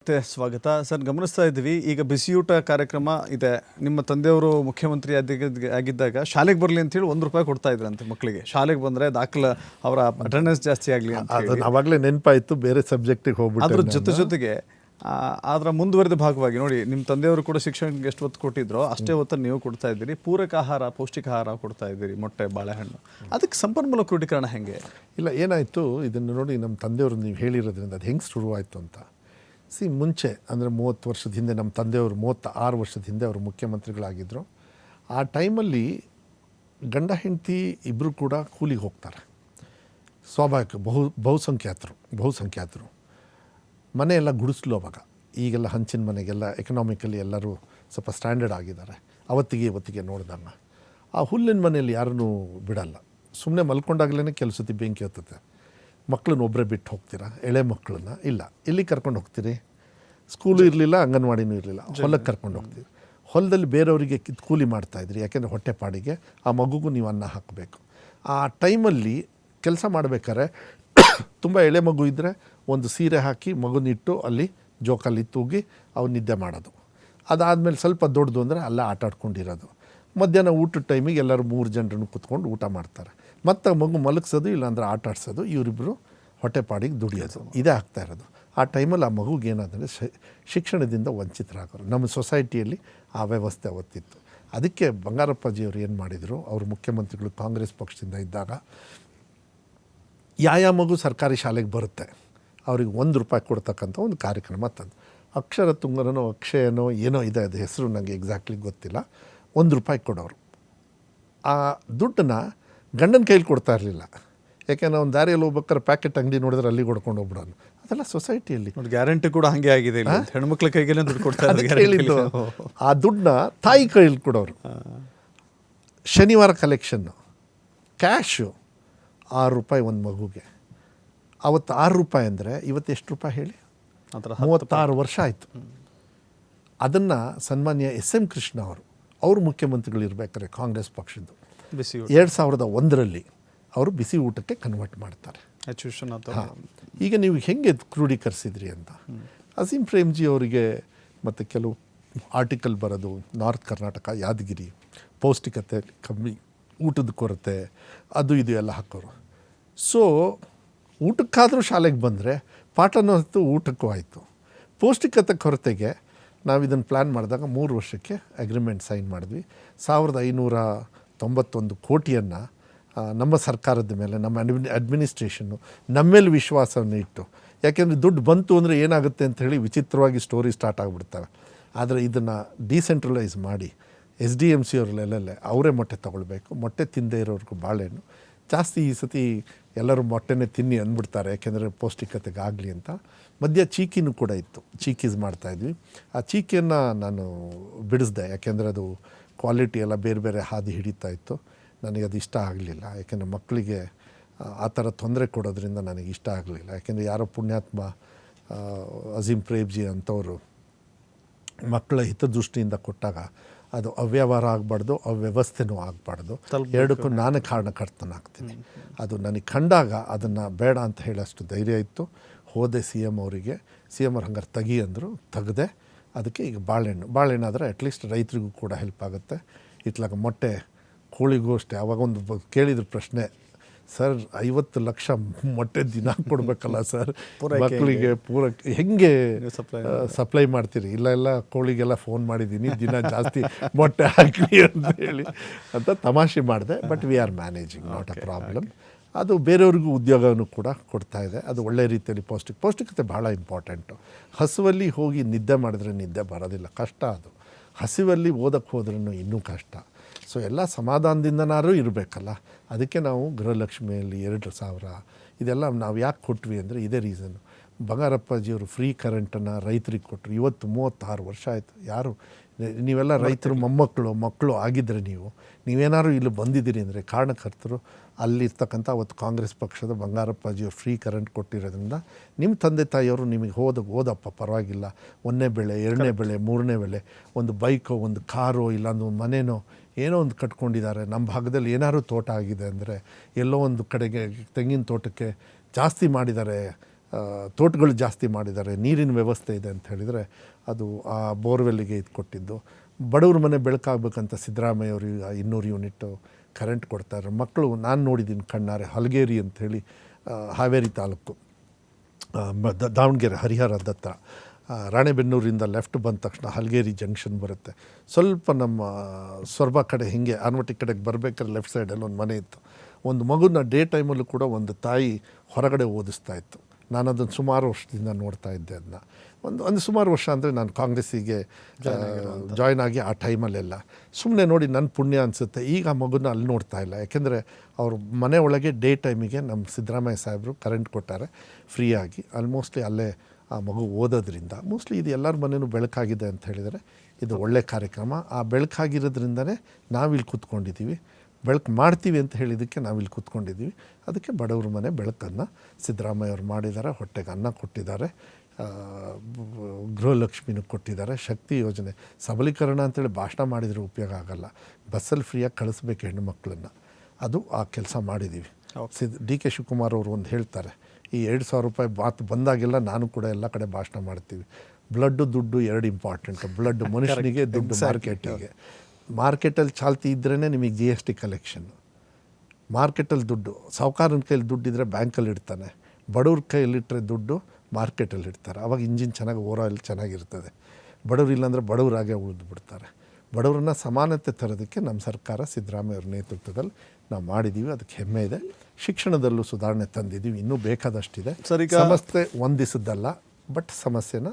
ಮತ್ತೆ ಸ್ವಾಗತ ಸರ್. ಗಮನಿಸ್ತಾ ಇದ್ದೀವಿ ಈಗ ಬಿಸಿಯೂಟ ಕಾರ್ಯಕ್ರಮ ಇದೆ. ನಿಮ್ಮ ತಂದೆಯವರು ಮುಖ್ಯಮಂತ್ರಿ ಆಗಿದ್ದಾಗ ಶಾಲೆಗೆ ಬರಲಿ ಅಂತೇಳಿ ₹1 ಕೊಡ್ತಾ ಇದ್ರಂತೆ ಮಕ್ಕಳಿಗೆ. ಶಾಲೆಗೆ ಬಂದರೆ ದಾಖಲೆ ಅವರ ಅಟೆಂಡೆನ್ಸ್ ಜಾಸ್ತಿ ಆಗಲಿ ಅಂತ. ಅದನ್ನು ಆವಾಗಲೇ ನೆನಪಾಯಿತು, ಬೇರೆ ಸಬ್ಜೆಕ್ಟಿಗೆ ಹೋಗ್ಬಿಟ್ಟು. ಅದ್ರ ಜೊತೆಗೆ ಅದರ ಮುಂದುವರೆದ ಭಾಗವಾಗಿ ನೋಡಿ, ನಿಮ್ಮ ತಂದೆಯವರು ಕೂಡ ಶಿಕ್ಷಣಕ್ಕೆ ಎಷ್ಟು ಒತ್ತು ಕೊಟ್ಟಿದ್ರೋ ಅಷ್ಟೇ ಒತ್ತನ್ನು ನೀವು ಕೊಡ್ತಾ ಇದ್ದೀರಿ. ಪೂರಕ ಆಹಾರ, ಪೌಷ್ಟಿಕ ಆಹಾರ ಕೊಡ್ತಾ ಇದ್ದೀರಿ, ಮೊಟ್ಟೆ, ಬಾಳೆಹಣ್ಣು. ಅದಕ್ಕೆ ಸಂಪನ್ಮೂಲ ಕ್ರೋಢೀಕರಣ ಹೆಂಗೆ? ಇಲ್ಲ, ಏನಾಯಿತು ಇದನ್ನು ನೋಡಿ, ನಮ್ಮ ತಂದೆಯವರು ನೀವು ಹೇಳಿರೋದ್ರಿಂದ ಅದು ಹೆಂಗೆ ಶುರುವಾಯಿತು ಅಂತ. ಮುಂಚೆ ಅಂದರೆ 30 ವರ್ಷದ ಹಿಂದೆ, ನಮ್ಮ ತಂದೆಯವರು 36 ವರ್ಷದ ಹಿಂದೆ ಅವರು ಮುಖ್ಯಮಂತ್ರಿಗಳಾಗಿದ್ದರು. ಆ ಟೈಮಲ್ಲಿ ಗಂಡ ಹೆಂಡತಿ ಇಬ್ಬರು ಕೂಡ ಕೂಲಿಗೆ ಹೋಗ್ತಾರೆ. ಸ್ವಾಭಾವಿಕ ಬಹುಸಂಖ್ಯಾತರು ಮನೆಯೆಲ್ಲ ಗುಡಿಸ್ಲು. ಅವಾಗ ಈಗೆಲ್ಲ ಹಂಚಿನ ಮನೆಗೆಲ್ಲ ಎಕನಾಮಿಕಲಿ ಎಲ್ಲರೂ ಸ್ವಲ್ಪ ಸ್ಟ್ಯಾಂಡರ್ಡ್ ಆಗಿದ್ದಾರೆ. ಇವತ್ತಿಗೆ ನೋಡಿದಾಗ ಆ ಹುಲ್ಲಿನ ಮನೆಯಲ್ಲಿ ಯಾರನ್ನೂ ಬಿಡಲ್ಲ. ಸುಮ್ಮನೆ ಮಲ್ಕೊಂಡಾಗಲೇ ಕೆಲವು ಸತಿ ಬೆಂಕಿ ಹತ್ತುತ್ತೆ. ಮಕ್ಕಳನ್ನ ಒಬ್ಬರೇ ಬಿಟ್ಟು ಹೋಗ್ತೀರಾ? ಎಳೆ ಮಕ್ಕಳನ್ನ ಇಲ್ಲ, ಎಲ್ಲಿ ಕರ್ಕೊಂಡು ಹೋಗ್ತೀರಿ? ಸ್ಕೂಲು ಇರಲಿಲ್ಲ, ಅಂಗನವಾಡಿನೂ ಇರಲಿಲ್ಲ, ಹೊಲಕ್ಕೆ ಕರ್ಕೊಂಡು ಹೋಗ್ತೀವಿ. ಹೊಲದಲ್ಲಿ ಬೇರೆಯವರಿಗೆ ಕೂಲಿ ಮಾಡ್ತಾಯಿದ್ರಿ, ಯಾಕೆಂದರೆ ಹೊಟ್ಟೆಪಾಡಿಗೆ. ಆ ಮಗುಗೂ ನೀವು ಅನ್ನ ಹಾಕಬೇಕು. ಆ ಟೈಮಲ್ಲಿ ಕೆಲಸ ಮಾಡಬೇಕಾದ್ರೆ ತುಂಬ ಎಳೆ ಮಗು ಇದ್ದರೆ ಒಂದು ಸೀರೆ ಹಾಕಿ ಮಗುನಿಟ್ಟು ಅಲ್ಲಿ ಜೋಕಲ್ಲಿ ತೂಗಿ ಅವ್ರು ನಿದ್ದೆ ಮಾಡೋದು. ಅದಾದಮೇಲೆ ಸ್ವಲ್ಪ ದೊಡ್ಡದು ಅಂದರೆ ಅಲ್ಲೇ ಆಟ ಆಡ್ಕೊಂಡಿರೋದು. ಮಧ್ಯಾಹ್ನ ಊಟದ ಟೈಮಿಗೆ ಎಲ್ಲರೂ 3 ಜನರನ್ನು ಕೂತ್ಕೊಂಡು ಊಟ ಮಾಡ್ತಾರೆ. ಮತ್ತು ಮಗು ಮಲಗಿಸೋದು, ಇಲ್ಲಾಂದ್ರೆ ಆಟ ಆಡಿಸೋದು, ಇವರಿಬ್ಬರು ಹೊಟ್ಟೆಪಾಡಿಗೆ ದುಡಿಯೋದು, ಇದೇ ಆಗ್ತಾ ಇರೋದು. ಆ ಟೈಮಲ್ಲಿ ಆ ಮಗುಗೆ ಏನಾದರೆ ಶಿಕ್ಷಣದಿಂದ ವಂಚಿತರಾಗೋರು. ನಮ್ಮ ಸೊಸೈಟಿಯಲ್ಲಿ ಆ ವ್ಯವಸ್ಥೆ ಅವತ್ತಿತ್ತು. ಅದಕ್ಕೆ ಬಂಗಾರಪ್ಪಾಜಿಯವರು ಏನು ಮಾಡಿದರು, ಅವರು ಮುಖ್ಯಮಂತ್ರಿಗಳು ಕಾಂಗ್ರೆಸ್ ಪಕ್ಷದಿಂದ ಇದ್ದಾಗ, ಯಾವ ಮಗು ಸರ್ಕಾರಿ ಶಾಲೆಗೆ ಬರುತ್ತೆ ಅವ್ರಿಗೆ ₹1 ಕೊಡ್ತಕ್ಕಂಥ ಒಂದು ಕಾರ್ಯಕ್ರಮ ತಂದು, ಅಕ್ಷರ ತುಂಗರನೋ ಅಕ್ಷಯನೋ ಏನೋ ಇದೆ, ಅದು ಹೆಸರು ನನಗೆ ಎಕ್ಸಾಕ್ಟ್ಲಿ ಗೊತ್ತಿಲ್ಲ, ₹1 ಕೊಡೋರು. ಆ ದುಡ್ಡನ್ನು ಗಂಡನ ಕೈಲಿ ಕೊಡ್ತಾ ಇರಲಿಲ್ಲ. ಯಾಕೆಂದರೆ ಅವ್ನು ದಾರಿಯಲ್ಲಿ ಹೋಗ್ಬೇಕಾದ್ರೆ ಪ್ಯಾಕೆಟ್ ಅಂಗಡಿ ನೋಡಿದ್ರೆ ಅಲ್ಲಿ ಕೊಡ್ಕೊಂಡು ಹೋಗ್ಬಿಡೋನು. ಅದೆಲ್ಲ ಸೊಸೈಟಿಯಲ್ಲಿ ಗ್ಯಾರಂಟಿ ಕೂಡ ಹಾಗೆ ಆಗಿದೆ. ಹೆಣ್ಮಕ್ಳ ಕೈಗೆಲ್ಲ ದುಡ್ಡು ಕೊಡ್ತಾ ಹೇಳಿದ್ದು. ಆ ದುಡ್ಡನ್ನ ತಾಯಿ ಕೈಲಿ ಕೊಡೋರು. ಶನಿವಾರ ಕಲೆಕ್ಷನ್ನು ಕ್ಯಾಶು ₹6 ಒಂದು ಮಗುಗೆ. ಅವತ್ತು ₹6 ಅಂದರೆ ಇವತ್ತು ಎಷ್ಟು ರೂಪಾಯಿ ಹೇಳಿ? 36 ವರ್ಷ ಆಯಿತು. ಅದನ್ನು ಸನ್ಮಾನ್ಯ SM ಕೃಷ್ಣ ಅವರು ಮುಖ್ಯಮಂತ್ರಿಗಳು ಇರಬೇಕಾದ್ರೆ ಕಾಂಗ್ರೆಸ್ ಪಕ್ಷದ್ದು 2001ರಲ್ಲಿ ಅವರು ಬಿಸಿ ಊಟಕ್ಕೆ ಕನ್ವರ್ಟ್ ಮಾಡ್ತಾರೆ. ಈಗ ನೀವು ಹೆಂಗೆ ಕ್ರೋಢೀಕರಿಸಿದ್ರಿ ಅಂತ. ಅಸೀಂ ಪ್ರೇಮ್ಜಿ ಅವರಿಗೆ ಮತ್ತು ಕೆಲವು ಆರ್ಟಿಕಲ್ ಬರೋದು, ನಾರ್ತ್ ಕರ್ನಾಟಕ, ಯಾದಗಿರಿ ಪೌಷ್ಟಿಕತೆ ಕಮ್ಮಿ, ಊಟದ ಕೊರತೆ, ಅದು ಇದು ಎಲ್ಲ ಹಾಕೋರು. ಸೊ ಊಟಕ್ಕಾದರೂ ಶಾಲೆಗೆ ಬಂದರೆ ಪಾಠನೂ ಆಯಿತು, ಊಟಕ್ಕೂ ಆಯಿತು. ಪೌಷ್ಟಿಕತೆ ಕೊರತೆಗೆ ನಾವು ಇದನ್ನು ಪ್ಲ್ಯಾನ್ ಮಾಡಿದಾಗ 3 ವರ್ಷಕ್ಕೆ ಅಗ್ರಿಮೆಂಟ್ ಸೈನ್ ಮಾಡಿದ್ವಿ. 1591 ಕೋಟಿಯನ್ನು ನಮ್ಮ ಸರ್ಕಾರದ ಮೇಲೆ, ನಮ್ಮ ಅಡ್ಮಿನಿಸ್ಟ್ರೇಷನ್ನು ನಮ್ಮ ಮೇಲೆ ವಿಶ್ವಾಸವನ್ನು ಇಟ್ಟು, ಯಾಕೆಂದರೆ ದುಡ್ಡು ಬಂತು ಅಂದರೆ ಏನಾಗುತ್ತೆ ಅಂತ ಹೇಳಿ ವಿಚಿತ್ರವಾಗಿ ಸ್ಟೋರಿ ಸ್ಟಾರ್ಟ್ ಆಗಿಬಿಡ್ತವೆ. ಆದರೆ ಇದನ್ನು ಡಿಸೆಂಟ್ರಲೈಸ್ ಮಾಡಿ SDMC ಅವರಲ್ಲೆಲ್ಲೇ ಅವರೇ ಮೊಟ್ಟೆ ತೊಗೊಳ್ಬೇಕು. ಮೊಟ್ಟೆ ತಿನ್ನದೇ ಇರೋರ್ಗೂ ಬಾಳೆಹಣ್ಣು ಜಾಸ್ತಿ. ಈ ಸತಿ ಎಲ್ಲರೂ ಮೊಟ್ಟೆನೇ ತಿನ್ನಿ ಅಂದ್ಬಿಡ್ತಾರೆ, ಯಾಕೆಂದರೆ ಪೌಷ್ಟಿಕತೆಗೆ ಆಗಲಿ ಅಂತ. ಮಧ್ಯ ಚೀಕಿನೂ ಕೂಡ ಇತ್ತು, ಚೀಕೀಸ್ ಮಾಡ್ತಾಯಿದ್ವಿ. ಆ ಚೀಕಿಯನ್ನು ನಾನು ಬಿಡಿಸ್ದೆ, ಯಾಕೆಂದರೆ ಅದು ಕ್ವಾಲಿಟಿ ಎಲ್ಲ ಬೇರೆ ಬೇರೆ ಹಾದಿ ಹಿಡಿತಾ ಇತ್ತು. ನನಗೆ ಅದು ಇಷ್ಟ ಆಗಲಿಲ್ಲ, ಯಾಕೆಂದರೆ ಮಕ್ಕಳಿಗೆ ಆ ಥರ ತೊಂದರೆ ಕೊಡೋದ್ರಿಂದ ನನಗೆ ಇಷ್ಟ ಆಗಲಿಲ್ಲ. ಯಾಕೆಂದರೆ ಯಾರೋ ಪುಣ್ಯಾತ್ಮ ಅಸೀಂ ಪ್ರೇಮ್ಜಿ ಅಂಥವರು ಮಕ್ಕಳ ಹಿತದೃಷ್ಟಿಯಿಂದ ಕೊಟ್ಟಾಗ ಅದು ಅವ್ಯವಹಾರ ಆಗಬಾರ್ದು, ಅವ್ಯವಸ್ಥೆನೂ ಆಗಬಾರ್ದು. ಎರಡಕ್ಕೂ ನಾನೇ ಕಾರಣಕರ್ತನಾಗ್ತೀನಿ. ಅದು ನನಗೆ ಕಂಡಾಗ ಅದನ್ನು ಬೇಡ ಅಂತ ಹೇಳೋಷ್ಟು ಧೈರ್ಯ ಇತ್ತು. ಹೋದೆ CM ಅವರಿಗೆ. CM ಅವ್ರು ಹಂಗಾರೆ ತೆಗಿ ಅಂದರು, ತೆಗೆದೆ. ಅದಕ್ಕೆ ಈಗ ಬಾಳೆಹಣ್ಣಾದರೆ ಅಟ್ಲೀಸ್ಟ್ ರೈತರಿಗೂ ಕೂಡ ಹೆಲ್ಪ್ ಆಗುತ್ತೆ. ಇತ್ಲಾಗ ಮೊಟ್ಟೆ, ಕೋಳಿಗೂ ಅಷ್ಟೇ. ಅವಾಗೊಂದು ಕೇಳಿದ್ರ ಪ್ರಶ್ನೆ, ಸರ್ 50 ಲಕ್ಷ ಮೊಟ್ಟೆ ದಿನ ಕೊಡಬೇಕಲ್ಲ ಸರ್ ಮಕ್ಕಳಿಗೆ, ಪೂರೈಕೆ ಹೆಂಗೆ ಸಪ್ಲೈ ಮಾಡ್ತೀರಿ? ಇಲ್ಲ ಕೋಳಿಗೆಲ್ಲ ಫೋನ್ ಮಾಡಿದ್ದೀನಿ, ದಿನ ಜಾಸ್ತಿ ಮೊಟ್ಟೆ ಹಾಕಿ ಅಂತ ಹೇಳಿ ಅಂತ ತಮಾಷೆ ಮಾಡಿದೆ. But we are managing, not a problem. ಅದು ಬೇರೆಯವ್ರಿಗೂ ಉದ್ಯೋಗವನ್ನು ಕೂಡ ಕೊಡ್ತಾ ಇದೆ. ಅದು ಒಳ್ಳೆ ರೀತಿಯಲ್ಲಿ ಪೌಷ್ಟಿಕತೆ ಭಾಳ ಇಂಪಾರ್ಟೆಂಟು. ಹಸುವಲ್ಲಿ ಹೋಗಿ ನಿದ್ದೆ ಮಾಡಿದ್ರೆ ನಿದ್ದೆ ಬರೋದಿಲ್ಲ, ಕಷ್ಟ. ಅದು ಹಸಿವಲ್ಲಿ ಓದಕ್ಕೆ ಹೋದ್ರೂ ಇನ್ನೂ ಕಷ್ಟ. ಸೊ ಎಲ್ಲ ಸಮಾಧಾನದಿಂದನಾದ್ರೂ ಇರಬೇಕಲ್ಲ. ಅದಕ್ಕೆ ನಾವು ಗೃಹಲಕ್ಷ್ಮಿಯಲ್ಲಿ 2,000 ಇದೆಲ್ಲ ನಾವು ಯಾಕೆ ಕೊಟ್ವಿ ಅಂದರೆ ಇದೇ ರೀಸನ್ನು. ಬಂಗಾರಪ್ಪಾಜಿಯವರು ಫ್ರೀ ಕರೆಂಟನ್ನು ರೈತರಿಗೆ ಕೊಟ್ಟರು. ಇವತ್ತು 36 ವರ್ಷ ಆಯಿತು. ಯಾರು ನೀವೆಲ್ಲ ರೈತರು ಮಕ್ಕಳು ಆಗಿದ್ದರೆ ನೀವೇನಾದ್ರು ಇಲ್ಲಿ ಬಂದಿದ್ದೀರಿ ಅಂದರೆ ಕಾರಣಕರ್ತರು ಅಲ್ಲಿರ್ತಕ್ಕಂಥ ಅವತ್ತು ಕಾಂಗ್ರೆಸ್ ಪಕ್ಷದ ಬಂಗಾರಪ್ಪಾಜಿಯವರು ಫ್ರೀ ಕರೆಂಟ್ ಕೊಟ್ಟಿರೋದ್ರಿಂದ ನಿಮ್ಮ ತಂದೆ ತಾಯಿಯವರು ನಿಮಗೆ ಓದಪ್ಪ ಪರವಾಗಿಲ್ಲ, 1ನೇ ಬೆಳೆ, 2ನೇ ಬೆಳೆ, 3ನೇ ಬೆಳೆ, ಒಂದು ಬೈಕೋ, ಒಂದು ಕಾರೋ, ಇಲ್ಲಾಂದ್ರೆ ಒಂದು ಮನೆನೋ ಏನೋ ಒಂದು ಕಟ್ಕೊಂಡಿದ್ದಾರೆ. ನಮ್ಮ ಭಾಗದಲ್ಲಿ ಏನಾದ್ರು ತೋಟ ಆಗಿದೆ ಅಂದರೆ ಎಲ್ಲೋ ಒಂದು ಕಡೆಗೆ ತೆಂಗಿನ ತೋಟಕ್ಕೆ ಜಾಸ್ತಿ ಮಾಡಿದ್ದಾರೆ ತೋಟಗಳು ಜಾಸ್ತಿ ಮಾಡಿದ್ದಾರೆ, ನೀರಿನ ವ್ಯವಸ್ಥೆ ಇದೆ ಅಂತ ಹೇಳಿದರೆ ಅದು ಆ ಬೋರ್ವೆಲ್ಲಿಗೆ ಇದು ಕೊಟ್ಟಿದ್ದು. ಬಡವ್ರ ಮನೆ ಬೆಳಕಾಗಬೇಕಂತ ಸಿದ್ದರಾಮಯ್ಯ ಅವರು 200 ಯೂನಿಟ್ಟು ಕರೆಂಟ್ ಕೊಡ್ತಾರೆ. ಮಕ್ಕಳು ನಾನು ನೋಡಿದ್ದೀನಿ ಕಣ್ಣಾರೆ, ಹಲಗೇರಿ ಅಂಥೇಳಿ ಹಾವೇರಿ ತಾಲೂಕು, ದಾವಣಗೆರೆ ಹರಿಹರದ ಹತ್ರ, ರಾಣೆಬೆನ್ನೂರಿಂದ ಲೆಫ್ಟ್ ಬಂದ ತಕ್ಷಣ ಹಲಗೇರಿ ಜಂಕ್ಷನ್ ಬರುತ್ತೆ. ಸ್ವಲ್ಪ ನಮ್ಮ ಸೊರಬ ಕಡೆ ಹಿಂಗೆ ಆನ್ವಟಿ ಕಡೆಗೆ ಬರಬೇಕಾದ್ರೆ ಲೆಫ್ಟ್ ಸೈಡಲ್ಲಿ ಒಂದು ಮನೆ ಇತ್ತು. ಒಂದು ಮಗುನ ಡೇ ಟೈಮಲ್ಲೂ ಕೂಡ ಒಂದು ತಾಯಿ ಹೊರಗಡೆ ಓದಿಸ್ತಾ ಇತ್ತು. ನಾನು ಅದನ್ನು ಸುಮಾರು ವರ್ಷದಿಂದ ನೋಡ್ತಾ ಇದ್ದೆ. ಅದನ್ನ ಒಂದು ಸುಮಾರು ವರ್ಷ ಅಂದರೆ ನಾನು ಕಾಂಗ್ರೆಸ್ಸಿಗೆ ಜಾಯ್ನ್ ಆಗಿ ಆ ಟೈಮಲ್ಲೆಲ್ಲ ಸುಮ್ಮನೆ ನೋಡಿ ನನ್ನ ಪುಣ್ಯ ಅನಿಸುತ್ತೆ. ಈಗ ಆ ಮಗುನ ಅಲ್ಲಿ ನೋಡ್ತಾ ಇಲ್ಲ, ಯಾಕೆಂದರೆ ಅವ್ರ ಮನೆ ಒಳಗೆ ಡೇ ಟೈಮಿಗೆ ನಮ್ಮ ಸಿದ್ದರಾಮಯ್ಯ ಸಾಹೇಬರು ಕರೆಂಟ್ ಕೊಟ್ಟಾರೆ ಫ್ರೀಯಾಗಿ. ಆಲ್ಮೋಸ್ಟ್ಲಿ ಅಲ್ಲೇ ಆ ಮಗು ಓದೋದ್ರಿಂದ ಮೋಸ್ಟ್ಲಿ ಇದು ಎಲ್ಲರ ಮನೆಯೂ ಬೆಳಕಾಗಿದೆ ಅಂತ ಹೇಳಿದರೆ ಇದು ಒಳ್ಳೆ ಕಾರ್ಯಕ್ರಮ. ಆ ಬೆಳಕಾಗಿರೋದ್ರಿಂದನೇ ನಾವಿಲ್ಲಿ ಕೂತ್ಕೊಂಡಿದ್ದೀವಿ, ಬೆಳಕು ಮಾಡ್ತೀವಿ ಅಂತ ಹೇಳಿದ್ದಕ್ಕೆ ನಾವಿಲ್ಲಿ ಕೂತ್ಕೊಂಡಿದ್ದೀವಿ. ಅದಕ್ಕೆ ಬಡವ್ರ ಮನೆ ಬೆಳಕನ್ನು ಸಿದ್ದರಾಮಯ್ಯ ಅವರು ಮಾಡಿದ್ದಾರೆ. ಹೊಟ್ಟೆಗೆ ಅನ್ನ ಕೊಟ್ಟಿದ್ದಾರೆ, ಗೃಹಲಕ್ಷ್ಮಿನೂ ಕೊಟ್ಟಿದ್ದಾರೆ, ಶಕ್ತಿ ಯೋಜನೆ, ಸಬಲೀಕರಣ ಅಂತೇಳಿ ಭಾಷಣ ಮಾಡಿದರೆ ಉಪಯೋಗ ಆಗೋಲ್ಲ. ಬಸ್ಸಲ್ಲಿ ಫ್ರೀಯಾಗಿ ಕಳಿಸ್ಬೇಕು ಹೆಣ್ಣು ಮಕ್ಕಳನ್ನು, ಅದು ಆ ಕೆಲಸ ಮಾಡಿದ್ದೀವಿ. ಡಿ ಕೆ ಶಿವಕುಮಾರ್ ಅವರು ಒಂದು ಹೇಳ್ತಾರೆ, ಈ 2,000 ರೂಪಾಯಿ ಮಾತು ಬಂದಾಗೆಲ್ಲ ನಾನು ಕೂಡ ಎಲ್ಲ ಕಡೆ ಭಾಷಣ ಮಾಡ್ತೀವಿ. ಬ್ಲಡ್ಡು ದುಡ್ಡು ಎರಡು ಇಂಪಾರ್ಟೆಂಟು. ಬ್ಲಡ್ ಮನುಷ್ಯನಿಗೆ, ದುಡ್ಡು ಮಾರ್ಕೆಟಿಗೆ. ಮಾರ್ಕೆಟಲ್ಲಿ ಚಾಲ್ತಿ ಇದ್ರೇ ನಿಮಗೆ GST ಕಲೆಕ್ಷನ್ನು. ಮಾರ್ಕೆಟಲ್ಲಿ ದುಡ್ಡು, ಸಾಹುಕಾರನ ಕೈಯಲ್ಲಿ ದುಡ್ಡಿದ್ರೆ ಬ್ಯಾಂಕಲ್ಲಿ ಇಡ್ತಾನೆ, ಬಡವ್ರ ಕೈಯಲ್ಲಿಟ್ಟರೆ ದುಡ್ಡು ಮಾರ್ಕೆಟಲ್ಲಿ ಇಡ್ತಾರೆ. ಆವಾಗ ಇಂಜಿನ್ ಚೆನ್ನಾಗಿ ಓರಾಯಿಲ್ ಚೆನ್ನಾಗಿರ್ತದೆ. ಬಡವ್ರು ಇಲ್ಲಾಂದರೆ ಬಡವರಾಗೆ ಉಳಿದು ಬಿಡ್ತಾರೆ. ಬಡವರನ್ನ ಸಮಾನತೆ ತರೋದಕ್ಕೆ ನಮ್ಮ ಸರ್ಕಾರ ಸಿದ್ದರಾಮಯ್ಯ ಅವ್ರ ನೇತೃತ್ವದಲ್ಲಿ ನಾವು ಮಾಡಿದ್ದೀವಿ. ಅದಕ್ಕೆ ಹೆಮ್ಮೆ ಇದೆ. ಶಿಕ್ಷಣದಲ್ಲೂ ಸುಧಾರಣೆ ತಂದಿದ್ದೀವಿ, ಇನ್ನೂ ಬೇಕಾದಷ್ಟಿದೆ. ಸರ್, ಈಗ ಸಮಸ್ಯೆ ಒಂದಿಸದ್ದಲ್ಲ, ಬಟ್ ಸಮಸ್ಯೆನ